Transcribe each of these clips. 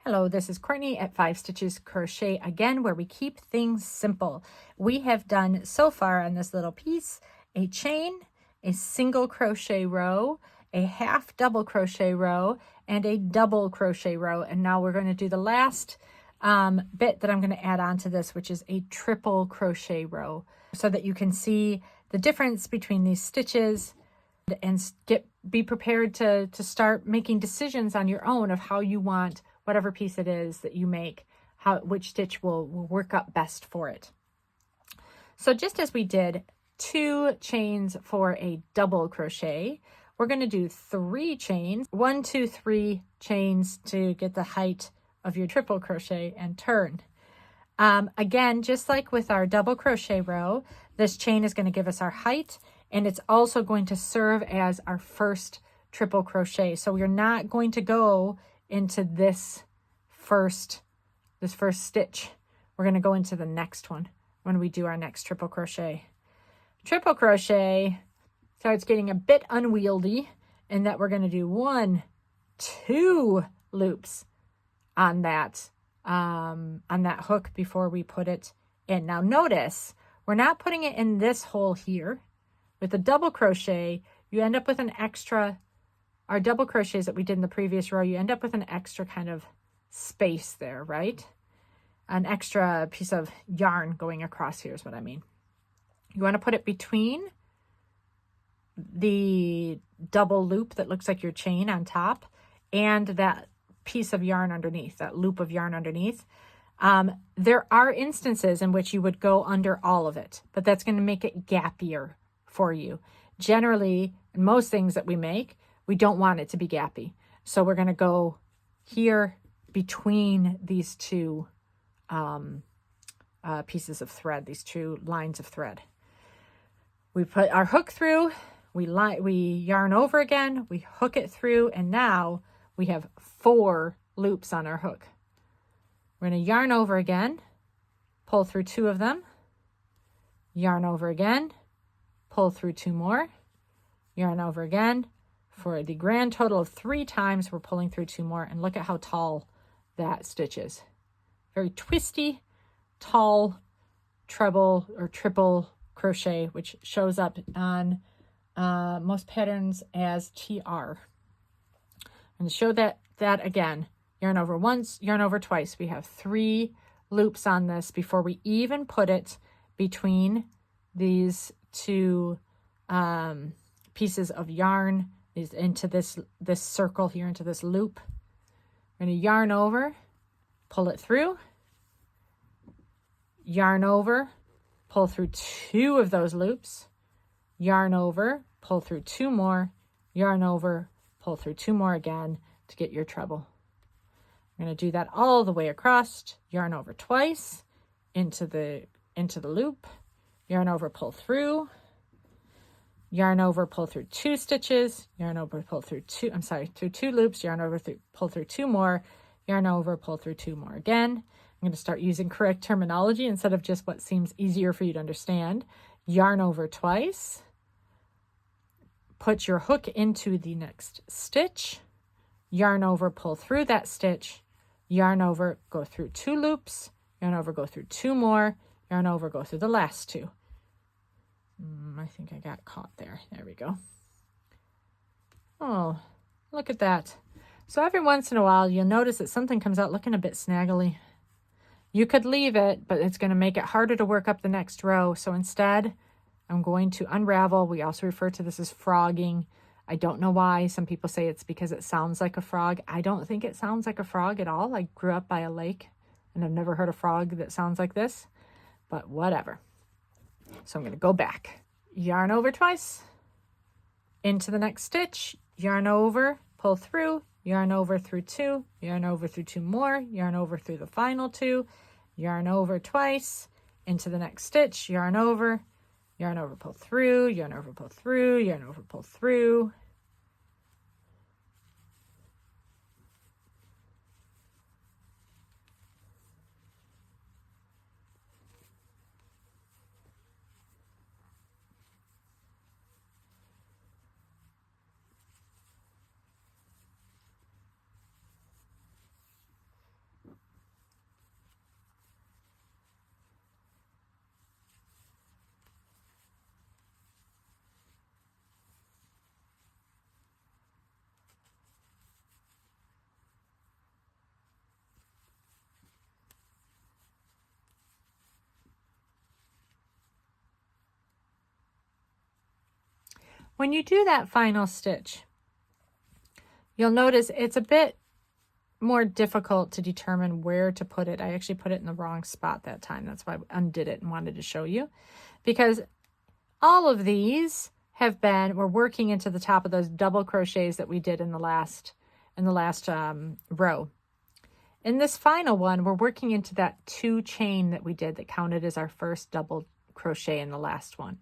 Hello, this is Courtney at 5 Stitches Crochet again, where we keep things simple. We have done so far on this little piece a chain, a single crochet row, a half double crochet row, and a double crochet row. And now we're going to do the last bit that I'm going to add on to this, which is a triple crochet row, so that you can see the difference between these stitches and be prepared to start making decisions on your own of how you want whatever piece it is that you make, which stitch will work up best for it. So just as we did 2 chains for a double crochet, we're going to do 3 chains, 1, 2, 3 chains to get the height of your triple crochet and turn. Again, just like with our double crochet row, this chain is going to give us our height, and it's also going to serve as our first triple crochet. So we're not going to go into this first stitch. We're going to go into the next one when we do our next triple crochet. Triple crochet starts getting a bit unwieldy in that we're going to do 1, 2 loops on that hook before we put it in. Now notice, we're not putting it in this hole here. With a double crochet, you end up with an extra, our double crochets that we did in the previous row, you end up with an extra kind of space there, right? An extra piece of yarn going across here is what I mean. You want to put it between the double loop that looks like your chain on top and that piece of yarn underneath, that loop of yarn underneath. There are instances in which you would go under all of it, but that's going to make it gappier for you. Generally, in most things that we make, we don't want it to be gappy. So we're going to go here between these 2 pieces of thread, these 2 lines of thread. We put our hook through, we yarn over again, we hook it through, and now we have 4 loops on our hook. We're going to yarn over again, pull through 2 of them, yarn over again, pull through 2 more, yarn over again. For the grand total of 3 times, we're pulling through 2 more, and look at how tall that stitch is. Very twisty, tall treble or triple crochet, which shows up on most patterns as TR. I'm going to show that again. Yarn over once, yarn over twice. We have 3 loops on this before we even put it between these 2 pieces of yarn into this circle here, into this loop. We're going to yarn over, pull it through, yarn over, pull through 2 of those loops, yarn over, pull through 2 more, yarn over, pull through 2 more again to get your treble. I'm going to do that all the way across. Yarn over twice into the loop, yarn over, pull through, yarn over, pull through 2 stitches, yarn over, pull through 2 loops, yarn over, pull through 2 more, yarn over, pull through 2 more again. I'm going to start using correct terminology instead of just what seems easier for you to understand. Yarn over twice, put your hook into the next stitch, yarn over, pull through that stitch, yarn over, go through 2 loops, yarn over, go through 2 more, yarn over, go through the last 2. I think I got caught there. There we go. Oh, look at that. So every once in a while, you'll notice that something comes out looking a bit snaggly. You could leave it, but it's going to make it harder to work up the next row. So instead, I'm going to unravel. We also refer to this as frogging. I don't know why. Some people say it's because it sounds like a frog. I don't think it sounds like a frog at all. I grew up by a lake, and I've never heard a frog that sounds like this, but whatever. So I'm going to go back, yarn over twice, into the next stitch, yarn over, pull through, yarn over through 2, yarn over through 2 more, yarn over through the final 2, yarn over twice, into the next stitch, yarn over, pull through, yarn over, pull through, yarn over, pull through. When you do that final stitch, you'll notice it's a bit more difficult to determine where to put it. I actually put it in the wrong spot that time. That's why I undid it and wanted to show you, because all of these have been, we're working into the top of those double crochets that we did in the last row. In this final one, we're working into that 2 chain that we did that counted as our first double crochet in the last one.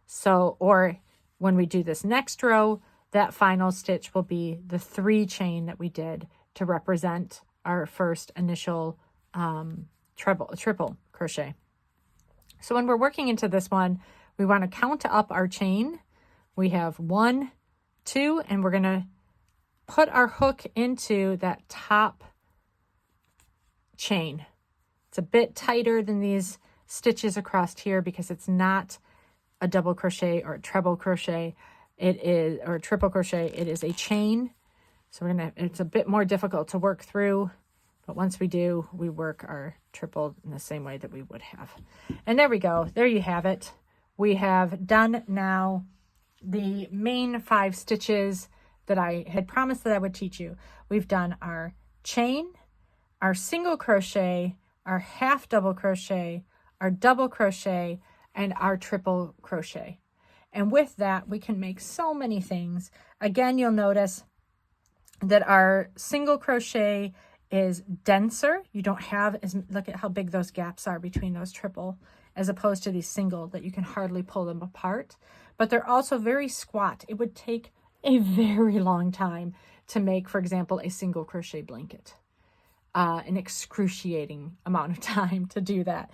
So, or when we do this next row, that final stitch will be the 3 chain that we did to represent our first initial triple crochet. So when we're working into this one, we want to count up our chain. We have 1, 2, and we're going to put our hook into that top chain. It's a bit tighter than these stitches across here because it's not a double crochet or a treble crochet. It is, or a triple crochet. It is a chain. So it's a bit more difficult to work through, but once we do, we work our triple in the same way that we would have. And there we go. There you have it. We have done now the main 5 stitches that I had promised that I would teach you. We've done our chain, our single crochet, our half double crochet, our double crochet, and our triple crochet. And with that, we can make so many things. Again, you'll notice that our single crochet is denser. You don't have as, look at how big those gaps are between those triple, as opposed to these single that you can hardly pull them apart. But they're also very squat. It would take a very long time to make, for example, a single crochet blanket. An excruciating amount of time to do that.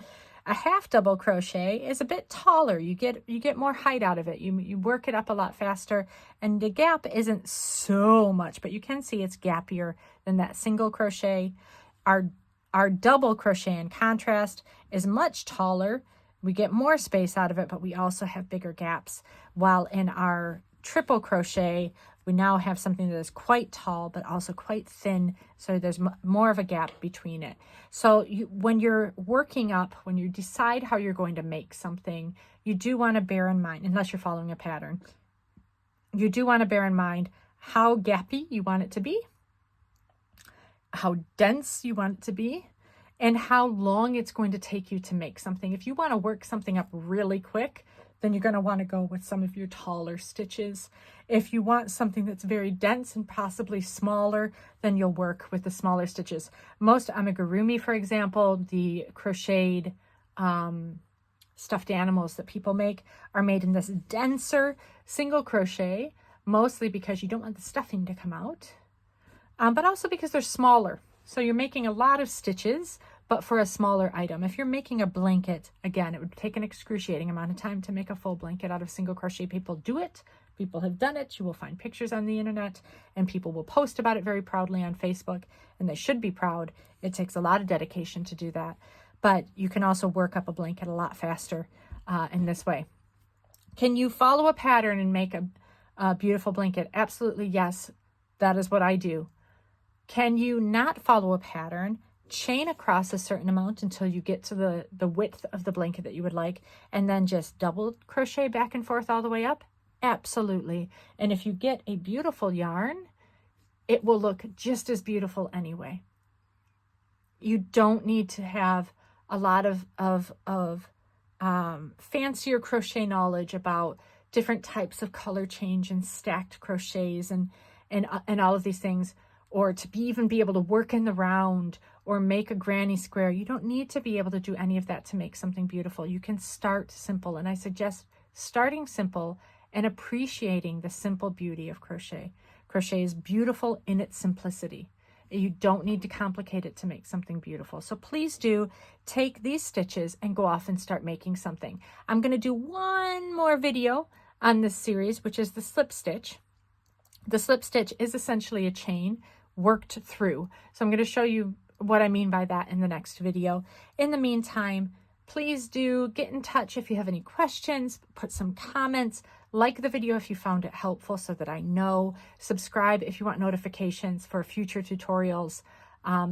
A half double crochet is a bit taller. You get more height out of it. You work it up a lot faster, and the gap isn't so much, but you can see it's gappier than that single crochet. Our double crochet, in contrast, is much taller. We get more space out of it, but we also have bigger gaps. While in our triple crochet, we now have something that is quite tall, but also quite thin. So there's more of a gap between it. So when you're working up, when you decide how you're going to make something, you do want to bear in mind, unless you're following a pattern, you do want to bear in mind how gappy you want it to be, how dense you want it to be, and how long it's going to take you to make something. If you want to work something up really quick, then you're going to want to go with some of your taller stitches. If you want something that's very dense and possibly smaller, then you'll work with the smaller stitches. Most amigurumi, for example, the crocheted stuffed animals that people make, are made in this denser single crochet, mostly because you don't want the stuffing to come out, but also because they're smaller. So you're making a lot of stitches, but for a smaller item. If you're making a blanket, again, it would take an excruciating amount of time to make a full blanket out of single crochet. People do it. People have done it. You will find pictures on the internet, and people will post about it very proudly on Facebook, and they should be proud. It takes a lot of dedication to do that, but you can also work up a blanket a lot faster in this way. Can you follow a pattern and make a beautiful blanket? Absolutely, yes. That is what I do. Can you not follow a pattern, chain across a certain amount until you get to the width of the blanket that you would like, and then just double crochet back and forth all the way up? Absolutely. And if you get a beautiful yarn, it will look just as beautiful anyway. You don't need to have a lot of fancier crochet knowledge about different types of color change and stacked crochets and all of these things, or to even be able to work in the round or make a granny square. You don't need to be able to do any of that to make something beautiful. You can start simple, and I suggest starting simple and appreciating the simple beauty of crochet. Crochet is beautiful in its simplicity. You don't need to complicate it to make something beautiful. So please do take these stitches and go off and start making something. I'm going to do one more video on this series, which is the slip stitch. The slip stitch is essentially a chain worked through. So I'm going to show you what I mean by that in the next video. In the meantime, please do get in touch if you have any questions, put some comments, like the video if you found it helpful so that I know, subscribe if you want notifications for future tutorials.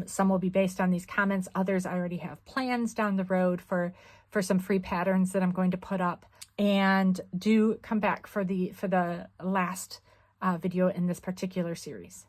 Some will be based on these comments. Others I already have plans down the road for some free patterns that I'm going to put up. and do come back for the last video in this particular series.